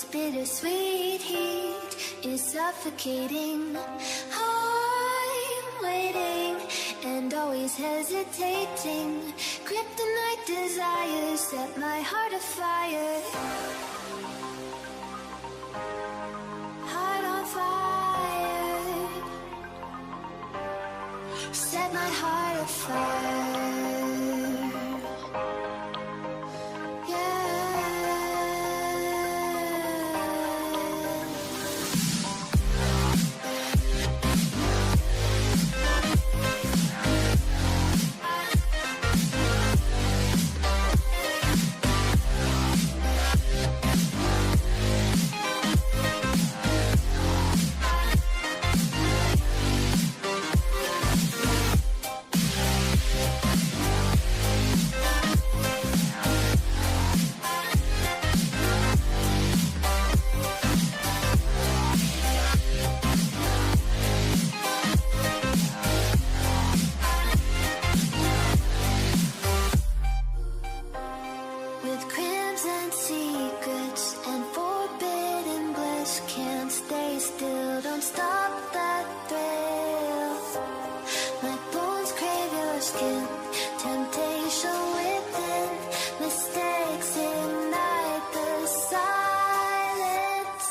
This bittersweet heat is suffocating. I'm waiting and always hesitating. Kryptonite desires set my heart afire. Heart on fire. Set my heart afire. With crimson secrets and forbidden bliss, can't stay still, don't stop that thrill. My bones crave your skin, temptation within, mistakes ignite the silence.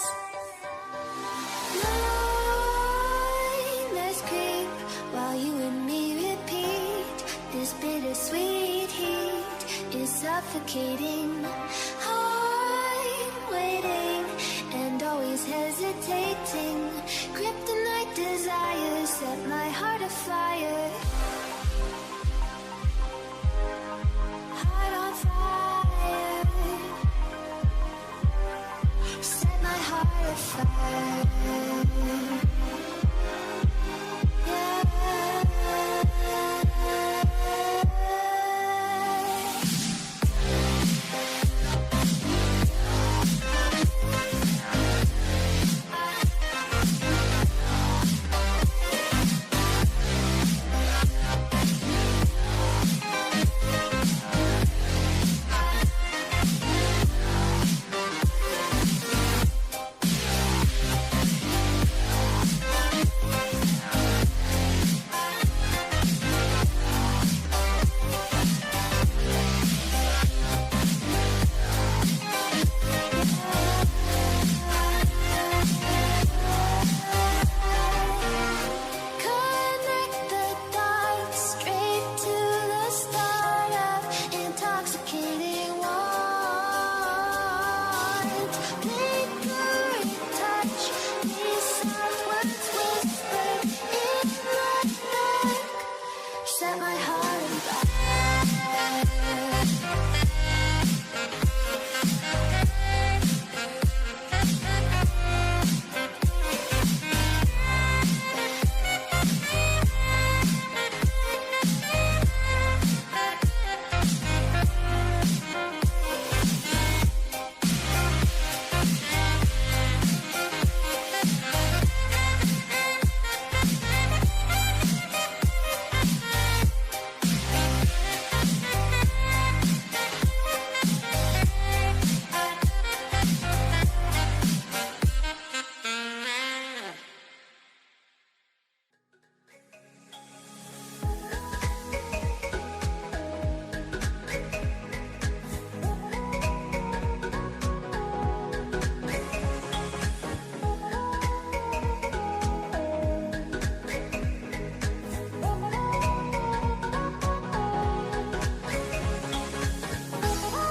Nightmares creep while you and me repeat. This bittersweet heat is suffocating. I'm waiting and always hesitating. Kryptonite desires set my heart afire. Heart on fire. Set my heart afire.